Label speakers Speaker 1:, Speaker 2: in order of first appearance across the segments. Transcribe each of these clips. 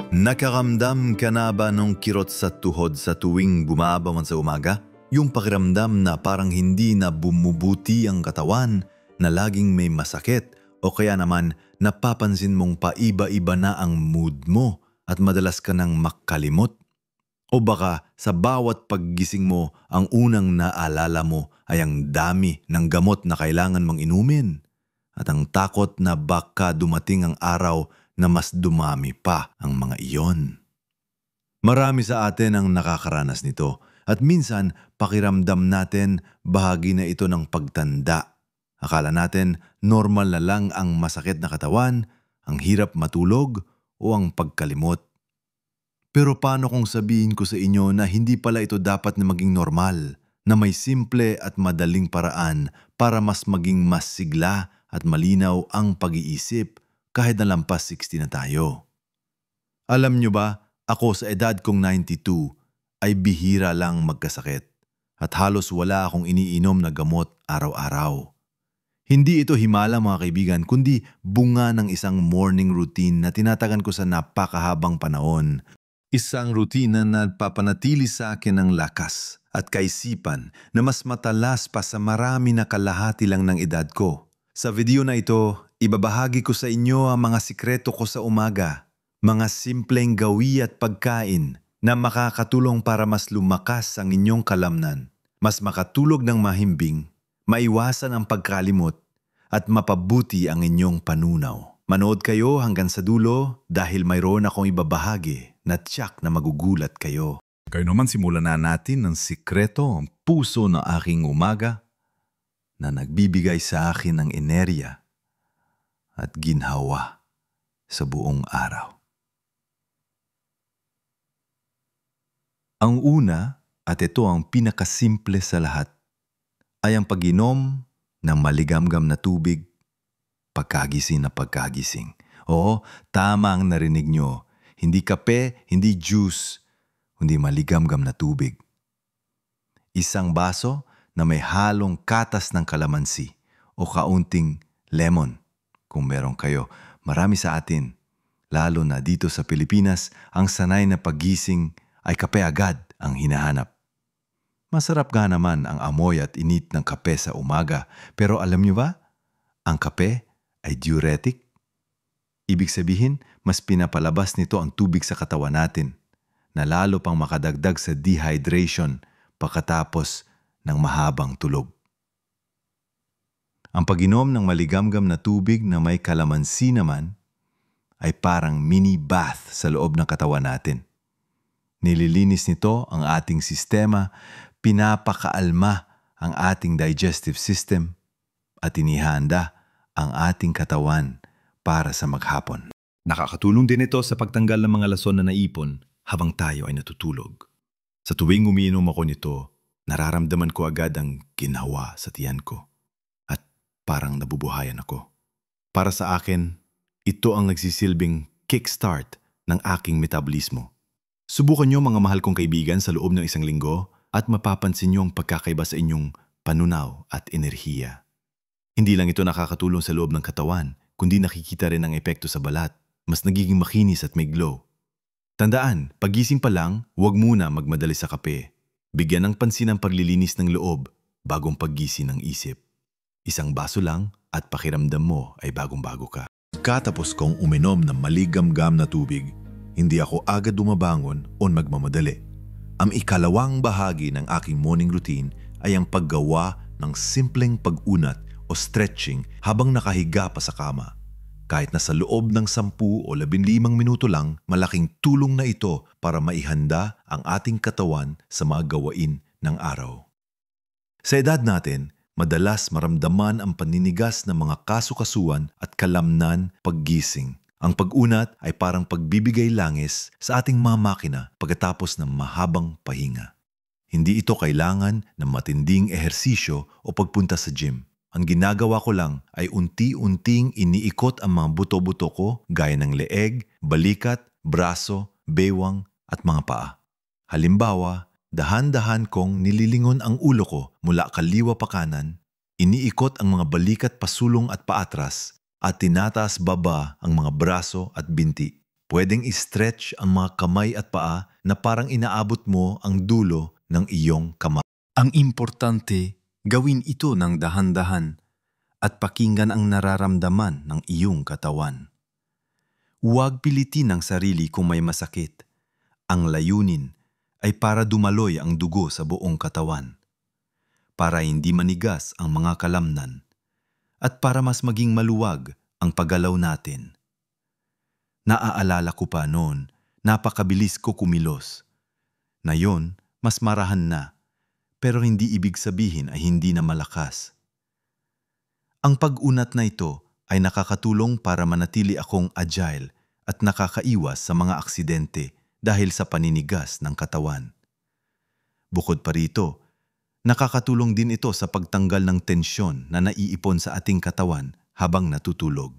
Speaker 1: Nakaramdam ka na ba nung kirot sa tuhod sa tuwing bumabangon sa umaga? Yung pakiramdam na parang hindi na bumubuti ang katawan, na laging may masakit, o kaya naman napapansin mong paiba-iba na ang mood mo at madalas ka nang makalimot? O baka sa bawat paggising mo, ang unang naalala mo ay ang dami ng gamot na kailangan mong inumin at ang takot na baka dumating ang araw na mas dumami pa ang mga iyon. Marami sa atin ang nakakaranas nito at minsan pakiramdam natin bahagi na ito ng pagtanda. Akala natin normal na lang ang masakit na katawan, ang hirap matulog o ang pagkalimot. Pero paano kung sabihin ko sa inyo na hindi pala ito dapat na maging normal, na may simple at madaling paraan para mas maging mas sigla at malinaw ang pag-iisip kahit na lampas 60 na tayo. Alam nyo ba, ako sa edad kong 92 ay bihira lang magkasakit at halos wala akong iniinom na gamot araw-araw. Hindi ito himala mga kaibigan, kundi bunga ng isang morning routine na tinatagan ko sa napakahabang panahon. Isang rutina na nagpapanatili sa akin ng lakas at kaisipan na mas matalas pa sa marami na kalahati lang ng edad ko. Sa video na ito, ibabahagi ko sa inyo ang mga sikreto ko sa umaga, mga simpleng gawi at pagkain na makakatulong para mas lumakas ang inyong kalamnan, mas makatulog ng mahimbing, maiwasan ang pagkalimot at mapabuti ang inyong panunaw. Manood kayo hanggang sa dulo dahil mayroon akong ibabahagi na tiyak na magugulat kayo. Kayo naman simulan na natin ng sikreto, ang puso ng aking umaga na nagbibigay sa akin ng enerhiya at ginhawa sa buong araw. Ang una, at ito ang pinakasimple sa lahat, ay ang pag-inom ng maligamgam na tubig pagkagising na pagkagising. Oo, tama ang narinig nyo. Hindi kape, hindi juice, kundi maligamgam na tubig. Isang baso na may halong katas ng kalamansi o kaunting lemon. Kung meron kayo, marami sa atin, lalo na dito sa Pilipinas, ang sanay na paggising ay kape agad ang hinahanap. Masarap nga naman ang amoy at init ng kape sa umaga, pero alam nyo ba? Ang kape ay diuretic. Ibig sabihin, mas pinapalabas nito ang tubig sa katawan natin, na lalo pang makadagdag sa dehydration pagkatapos ng mahabang tulog. Ang pag-inom ng maligamgam na tubig na may kalamansi naman ay parang mini bath sa loob ng katawan natin. Nililinis nito ang ating sistema, pinapakaalma ang ating digestive system at inihanda ang ating katawan para sa maghapon. Nakakatulong din ito sa pagtanggal ng mga lason na naipon habang tayo ay natutulog. Sa tuwing umiinom ako nito, nararamdaman ko agad ang ginhawa sa tiyan ko at parang nabubuhayan ako. Para sa akin, ito ang nagsisilbing kickstart ng aking metabolismo. Subukan niyo mga mahal kong kaibigan sa loob ng isang linggo at mapapansin niyo ang pagkakaiba sa inyong panunaw at enerhiya. Hindi lang ito nakakatulong sa loob ng katawan, kundi nakikita rin ang epekto sa balat. Mas nagiging makinis at may glow. Tandaan, pagising pa lang, huwag muna magmadali sa kape. Bigyan ng pansin ang paglilinis ng loob bagong paggising ng isip. Isang baso lang at pakiramdam mo ay bagong-bago ka. Katapos kong uminom ng maligamgam na tubig, hindi ako agad dumabangon o magmamadali. Ang ikalawang bahagi ng aking morning routine ay ang paggawa ng simpleng pag-unat o stretching habang nakahiga pa sa kama. Kahit na sa loob ng 10 o 15 minuto lang, malaking tulong na ito para maihanda ang ating katawan sa mga gawain ng araw. Sa edad natin, madalas maramdaman ang paninigas ng mga kasukasuan at kalamnan paggising. Ang pag-unat ay parang pagbibigay langis sa ating mga makina pagkatapos ng mahabang pahinga. Hindi ito kailangan ng matinding ehersisyo o pagpunta sa gym. Ang ginagawa ko lang ay unti-unting iniikot ang mga buto-buto ko gaya ng leeg, balikat, braso, bewang at mga paa. Halimbawa, dahan-dahan kong nililingon ang ulo ko mula kaliwa pa kanan, iniikot ang mga balikat pasulong at paatras at tinataas baba ang mga braso at binti. Pwedeng i-stretch ang mga kamay at paa na parang inaabot mo ang dulo ng iyong kamay. Ang importante, gawin ito ng dahan-dahan at pakinggan ang nararamdaman ng iyong katawan. Huwag pilitin ang sarili kung may masakit. Ang layunin ay para dumaloy ang dugo sa buong katawan, para hindi manigas ang mga kalamnan, at para mas maging maluwag ang paggalaw natin. Naaalala ko pa noon, napakabilis ko kumilos. Ngayon, mas marahan na, pero hindi ibig sabihin ay hindi na malakas. Ang pag-unat na ito ay nakakatulong para manatili akong agile at nakakaiwas sa mga aksidente dahil sa paninigas ng katawan. Bukod pa rito, nakakatulong din ito sa pagtanggal ng tensyon na naiipon sa ating katawan habang natutulog.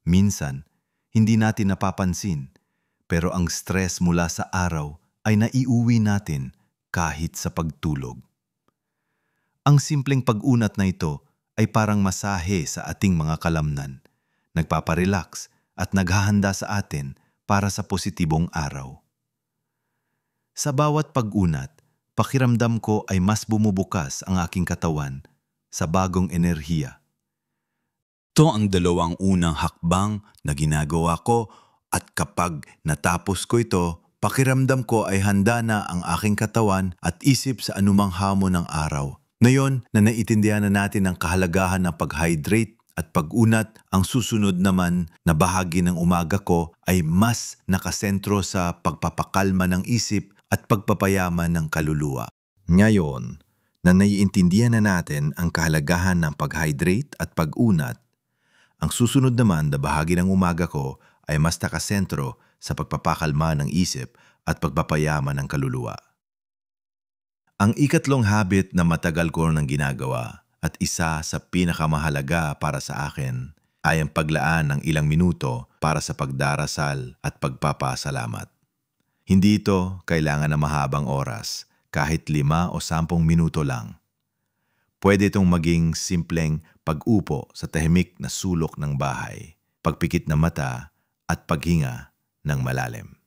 Speaker 1: Minsan, hindi natin napapansin, pero ang stress mula sa araw ay naiuwi natin kahit sa pagtulog. Ang simpleng pag-unat na ito ay parang masahe sa ating mga kalamnan, nagpaparelax at naghahanda sa atin para sa positibong araw. Sa bawat pag-unat, pakiramdam ko ay mas bumubukas ang aking katawan sa bagong enerhiya. Ito ang dalawang unang hakbang na ginagawa ko at kapag natapos ko ito, pakiramdam ko ay handa na ang aking katawan at isip sa anumang hamon ng araw. Ngayon na naiintindihan na natin ang kahalagahan ng pag-hydrate at pag-unat, ang susunod naman na bahagi ng umaga ko ay mas nakasentro sa pagpapakalma ng isip at pagpapayaman ng kaluluwa. Ngayon na naiintindihan na natin ang kahalagahan ng pag-hydrate at pag-unat, ang susunod naman na bahagi ng umaga ko ay mas nakasentro sa pagpapakalma ng isip at pagpapayaman ng kaluluwa. Ang ikatlong habit na matagal ko nang ginagawa at isa sa pinakamahalaga para sa akin ay ang paglaan ng ilang minuto para sa pagdarasal at pagpapasalamat. Hindi ito kailangan ng mahabang oras, kahit 5 o 10 minuto lang. Pwede itong maging simpleng pag-upo sa tahimik na sulok ng bahay, pagpikit ng mata at paghinga ng malalim.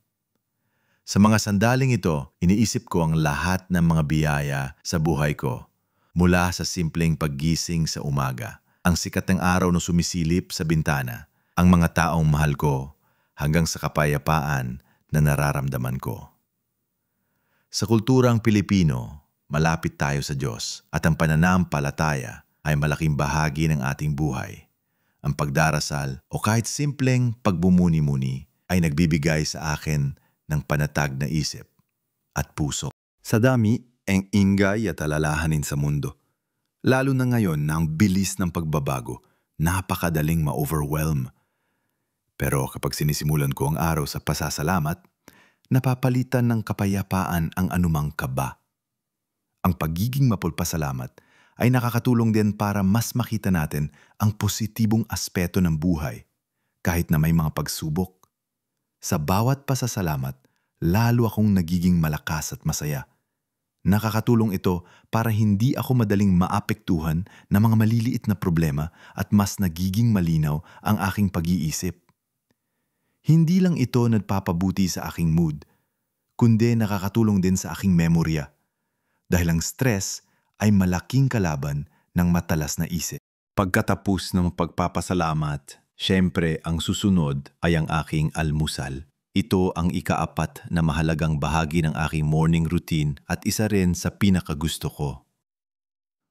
Speaker 1: Sa mga sandaling ito, iniisip ko ang lahat ng mga biyaya sa buhay ko, mula sa simpleng paggising sa umaga, ang sikat ng araw na sumisilip sa bintana, ang mga taong mahal ko, hanggang sa kapayapaan na nararamdaman ko. Sa kulturang Pilipino, malapit tayo sa Diyos at ang pananampalataya ay malaking bahagi ng ating buhay. Ang pagdarasal o kahit simpleng pagbumuni-muni ay nagbibigay sa akin ng panatag na isip at puso. Sa dami, ang ingay at alalahanin sa mundo. Lalo na ngayon na ang bilis ng pagbabago, napakadaling ma-overwhelm. Pero kapag sinisimulan ko ang araw sa pasasalamat, napapalitan ng kapayapaan ang anumang kaba. Ang pagiging mapagpasalamat ay nakakatulong din para mas makita natin ang positibong aspeto ng buhay, kahit na may mga pagsubok. Sa bawat pasasalamat, lalo akong nagiging malakas at masaya. Nakakatulong ito para hindi ako madaling maapektuhan ng mga maliliit na problema at mas nagiging malinaw ang aking pag-iisip. Hindi lang ito nagpapabuti sa aking mood, kundi nakakatulong din sa aking memorya. Dahil ang stress ay malaking kalaban ng matalas na isip. Pagkatapos ng pagpapasalamat, syempre ang susunod ay ang aking almusal. Ito ang ika-4 na mahalagang bahagi ng aking morning routine at isa rin sa pinakagusto ko.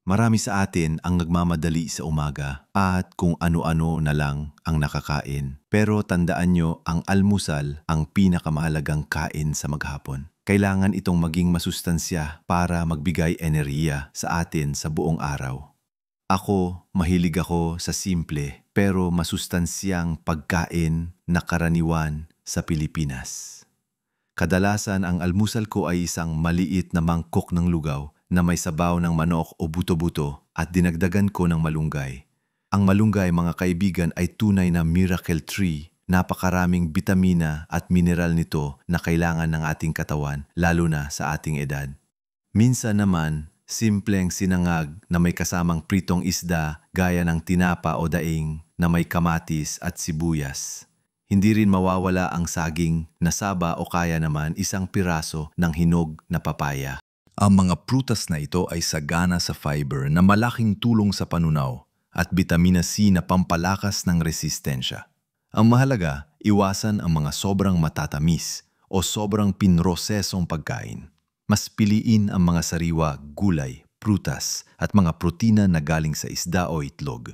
Speaker 1: Marami sa atin ang nagmamadali sa umaga at kung ano-ano na lang ang nakakain. Pero tandaan nyo, ang almusal ang pinakamahalagang kain sa maghapon. Kailangan itong maging masustansya para magbigay enerhiya sa atin sa buong araw. Ako, mahilig ako sa simple pero masustansyang pagkain na karaniwan sa Pilipinas. Kadalasan ang almusal ko ay isang maliit na mangkok ng lugaw na may sabaw ng manok o buto-buto at dinagdagan ko ng malunggay. Ang malunggay, mga kaibigan, ay tunay na miracle tree. Napakaraming bitamina at mineral nito na kailangan ng ating katawan, lalo na sa ating edad. Minsan naman, simpleng sinangag na may kasamang pritong isda gaya ng tinapa o daing na may kamatis at sibuyas. Hindi rin mawawala ang saging na saba o kaya naman isang piraso ng hinog na papaya. Ang mga prutas na ito ay sagana sa fiber na malaking tulong sa panunaw at bitamina C na pampalakas ng resistensya. Ang mahalaga, iwasan ang mga sobrang matatamis o sobrang pinrosesong pagkain. Mas piliin ang mga sariwa, gulay, prutas at mga protina na galing sa isda o itlog.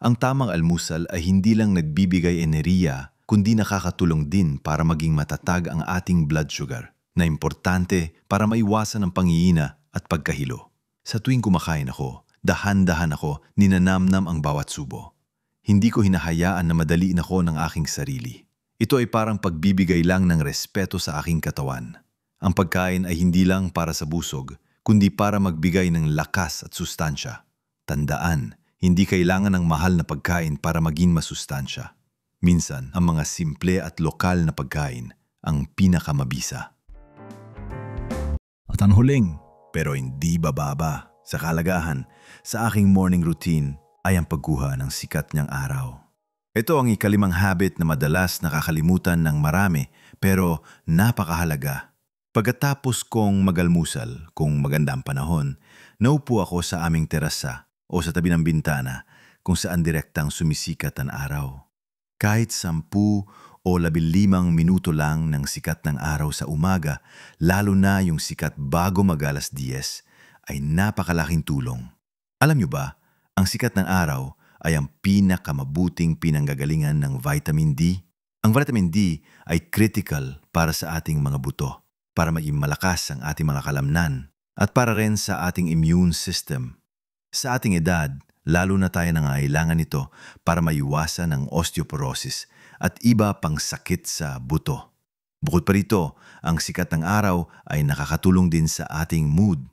Speaker 1: Ang tamang almusal ay hindi lang nagbibigay enerhiya, kundi nakakatulong din para maging matatag ang ating blood sugar, na importante para maiwasan ang panghihina at pagkahilo. Sa tuwing kumakain ako, dahan-dahan ako ninanamnam ang bawat subo. Hindi ko hinahayaan na madaliin ako ng aking sarili. Ito ay parang pagbibigay lang ng respeto sa aking katawan. Ang pagkain ay hindi lang para sa busog, kundi para magbigay ng lakas at sustansya. Tandaan, hindi kailangan ng mahal na pagkain para maging masustansya. Minsan, ang mga simple at lokal na pagkain ang pinakamabisa. At ang huling, pero hindi bababa sa kalagahan, sa aking morning routine ay ang pagkuha ng sikat niyang araw. Ito ang ikalimang habit na madalas nakakalimutan ng marami pero napakahalaga. Pagkatapos kong magalmusal, kung maganda ang panahon, naupo ako sa aming terasa o sa tabi ng bintana kung saan direktang sumisikat ang araw. Kahit 10 o 15 minuto lang ng sikat ng araw sa umaga, lalo na yung sikat bago mag-alas 10, ay napakalaking tulong. Alam niyo ba, ang sikat ng araw ay ang pinakamabuting pinanggagalingan ng vitamin D. Ang vitamin D ay critical para sa ating mga buto, para maging malakas ang ating mga kalamnan, at para rin sa ating immune system. Sa ating edad, lalo na tayo nangangailangan nito para maiwasan ang osteoporosis at iba pang sakit sa buto. Bukod pa rito, ang sikat ng araw ay nakakatulong din sa ating mood.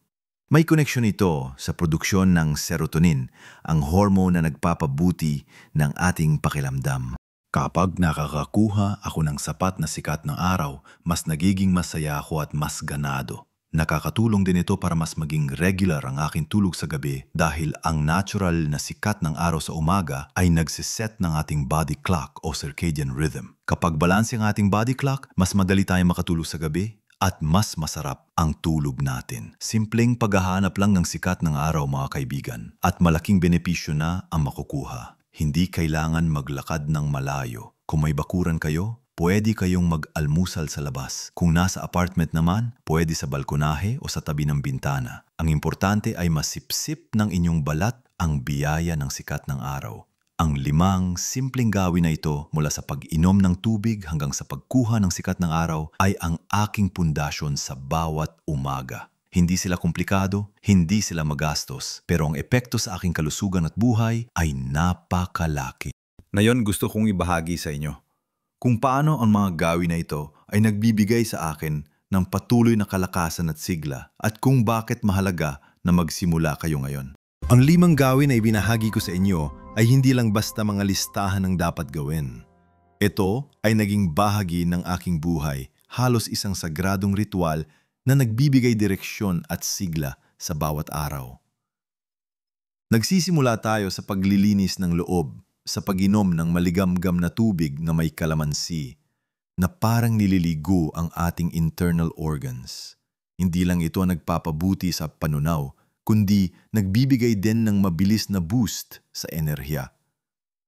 Speaker 1: May koneksyon ito sa produksyon ng serotonin, ang hormone na nagpapabuti ng ating pakiramdam. Kapag nakakakuha ako ng sapat na sikat ng araw, mas nagiging masaya ako at mas ganado. Nakakatulong din ito para mas maging regular ang aking tulog sa gabi dahil ang natural na sikat ng araw sa umaga ay nagsiset ng ating body clock o circadian rhythm. Kapag balanse ang ating body clock, mas madali tayong makatulog sa gabi at mas masarap ang tulog natin. Simpleng paghahanap lang ng sikat ng araw mga kaibigan at malaking benepisyo na ang makukuha. Hindi kailangan maglakad ng malayo. Kung may bakuran kayo, pwede kayong mag-almusal sa labas. Kung nasa apartment naman, pwede sa balkonahe o sa tabi ng bintana. Ang importante ay masipsip ng inyong balat ang biyaya ng sikat ng araw. Ang 5 simpleng gawin na ito mula sa pag-inom ng tubig hanggang sa pagkuha ng sikat ng araw ay ang aking pundasyon sa bawat umaga. Hindi sila komplikado, hindi sila magastos, pero ang epekto sa aking kalusugan at buhay ay napakalaki. Ngayon gusto kong ibahagi sa inyo kung paano ang mga gawin na ito ay nagbibigay sa akin ng patuloy na kalakasan at sigla at kung bakit mahalaga na magsimula kayo ngayon. Ang 5 gawin na ibinahagi ko sa inyo ay hindi lang basta mga listahan ng dapat gawin. Ito ay naging bahagi ng aking buhay, halos isang sagradong ritual na nagbibigay direksyon at sigla sa bawat araw. Nagsisimula tayo sa paglilinis ng loob, sa pag-inom ng maligamgam na tubig na may kalamansi, na parang nililigo ang ating internal organs. Hindi lang ito nagpapabuti sa panunaw, kundi nagbibigay din ng mabilis na boost sa enerhiya.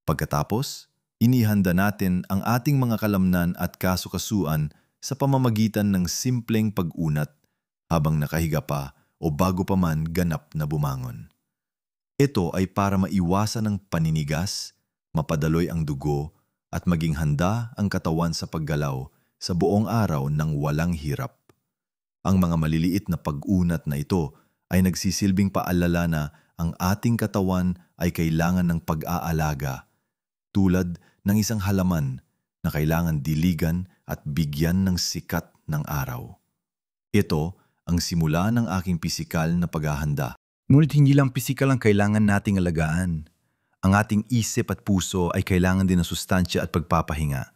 Speaker 1: Pagkatapos, inihanda natin ang ating mga kalamnan at kasukasuan sa pamamagitan ng simpleng pag-unat habang nakahiga pa o bago pa man ganap na bumangon. Ito ay para maiwasan ang paninigas, mapadaloy ang dugo at maging handa ang katawan sa paggalaw sa buong araw ng walang hirap. Ang mga maliliit na pag-unat na ito ay nagsisilbing paalala na ang ating katawan ay kailangan ng pag-aalaga, tulad ng isang halaman na kailangan diligan at bigyan ng sikat ng araw. Ito ang simula ng aking pisikal na paghahanda. Ngunit hindi lang pisikal ang kailangan nating alagaan. Ang ating isip at puso ay kailangan din ng sustansya at pagpapahinga.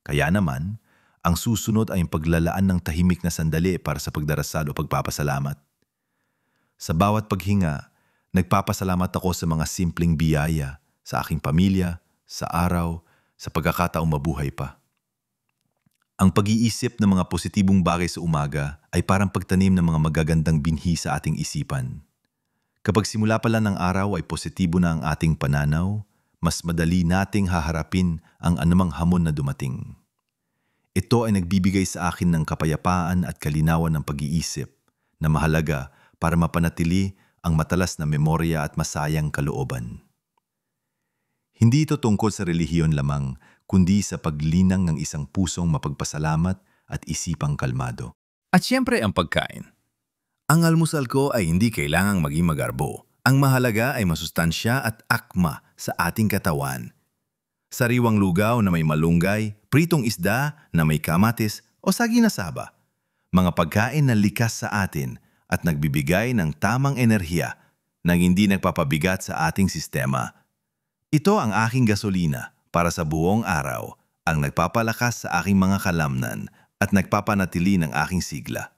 Speaker 1: Kaya naman, ang susunod ay ang paglalaan ng tahimik na sandali para sa pagdarasal o pagpapasalamat. Sa bawat paghinga, nagpapasalamat ako sa mga simpleng biyaya, sa aking pamilya, sa araw, sa pagkakataong mabuhay pa. Ang pag-iisip ng mga positibong bagay sa umaga ay parang pagtanim ng mga magagandang binhi sa ating isipan. Kapag simula pa lang ng araw ay positibo na ang ating pananaw, mas madali nating haharapin ang anumang hamon na dumating. Ito ay nagbibigay sa akin ng kapayapaan at kalinawan ng pag-iisip na mahalaga para mapanatili ang matalas na memorya at masayang kalooban. Hindi ito tungkol sa relihiyon lamang, kundi sa paglinang ng isang pusong mapagpasalamat at isipang kalmado.
Speaker 2: At siyempre ang pagkain. Ang almusal ko ay hindi kailangang maging magarbo. Ang mahalaga ay masustansya at akma sa ating katawan. Sariwang lugaw na may malunggay, pritong isda na may kamatis o saging na saba. Mga pagkain na likas sa atin at nagbibigay ng tamang enerhiya nang hindi nagpapabigat sa ating sistema. Ito ang aking gasolina para sa buong araw, ang nagpapalakas sa aking mga kalamnan at nagpapanatili ng aking sigla.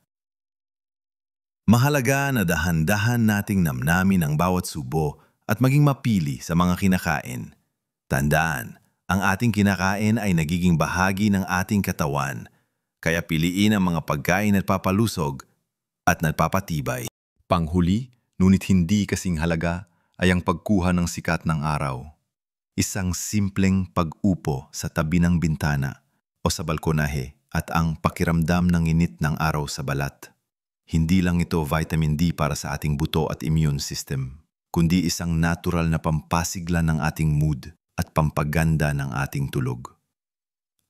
Speaker 2: Mahalaga na dahan-dahan nating namnamin ang bawat subo at maging mapili sa mga kinakain. Tandaan, ang ating kinakain ay nagiging bahagi ng ating katawan, kaya piliin ang mga pagkain na nagpapalusog at nagpapatibay. Panghuli, ngunit hindi kasing halaga, ay ang pagkuha ng sikat ng araw. Isang simpleng pag-upo sa tabi ng bintana o sa balkonahe at ang pakiramdam ng init ng araw sa balat. Hindi lang ito vitamin D para sa ating buto at immune system, kundi isang natural na pampasigla ng ating mood at pampaganda ng ating tulog.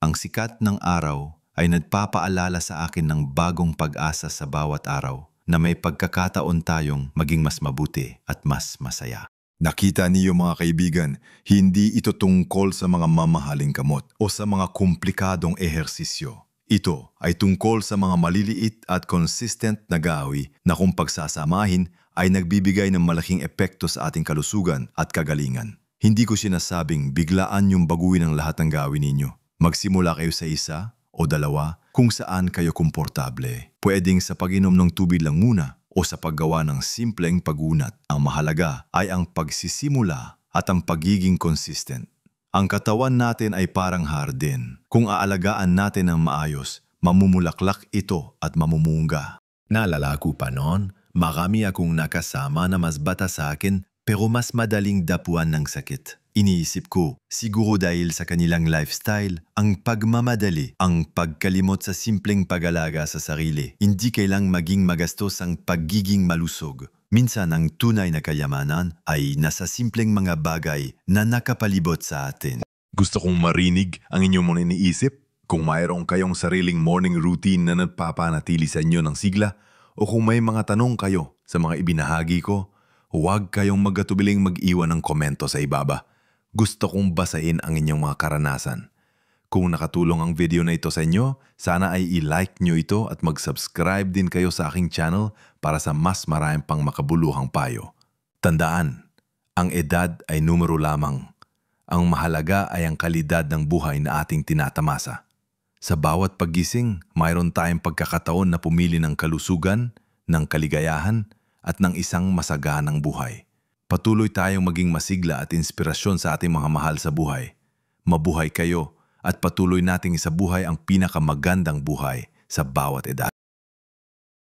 Speaker 2: Ang sikat ng araw ay nagpapaalala sa akin ng bagong pag-asa sa bawat araw na may pagkakataon tayong maging mas mabuti at mas masaya.
Speaker 3: Nakita niyo mga kaibigan, hindi ito tungkol sa mga mamahaling kamot o sa mga komplikadong ehersisyo. Ito ay tungkol sa mga maliliit at consistent na gawi na kung pagsasamahin ay nagbibigay ng malaking epekto sa ating kalusugan at kagalingan. Hindi ko sinasabing biglaan yung baguhin ang lahat ng gawin ninyo. Magsimula kayo sa isa o dalawa kung saan kayo komportable. Pwedeng sa pag-inom ng tubig lang muna o sa paggawa ng simpleng pagunat. Ang mahalaga ay ang pagsisimula at ang pagiging consistent. Ang katawan natin ay parang hardin. Kung aalagaan natin ng maayos, mamumulaklak ito at mamumunga.
Speaker 2: Naalala ko pa noon, marami akong nakasama na mas bata sa akin pero mas madaling dapuan ng sakit. Iniisip ko, siguro dahil sa kanilang lifestyle, ang pagmamadali, ang pagkalimot sa simpleng pag-alaga sa sarili. Hindi kailang maging magastos ang pagiging malusog. Minsan ang tunay na kayamanan ay nasa simpleng mga bagay na nakapalibot sa atin.
Speaker 3: Gusto kong marinig ang inyong mga iniisip. Kung mayroon kayong sariling morning routine na nagpapanatili sa inyo ng sigla o kung may mga tanong kayo sa mga ibinahagi ko, huwag kayong magatubiling mag-iwan ng komento sa ibaba. Gusto kong basahin ang inyong mga karanasan. Kung nakatulong ang video na ito sa inyo, sana ay i-like nyo ito at mag-subscribe din kayo sa aking channel para sa mas maraming pang makabuluhang payo. Tandaan, ang edad ay numero lamang. Ang mahalaga ay ang kalidad ng buhay na ating tinatamasa. Sa bawat paggising, mayroon tayong pagkakataon na pumili ng kalusugan, ng kaligayahan, at ng isang masaganang buhay. Patuloy tayong maging masigla at inspirasyon sa ating mga mahal sa buhay. Mabuhay kayo at patuloy nating isabuhay ang pinakamagandang buhay sa bawat edad.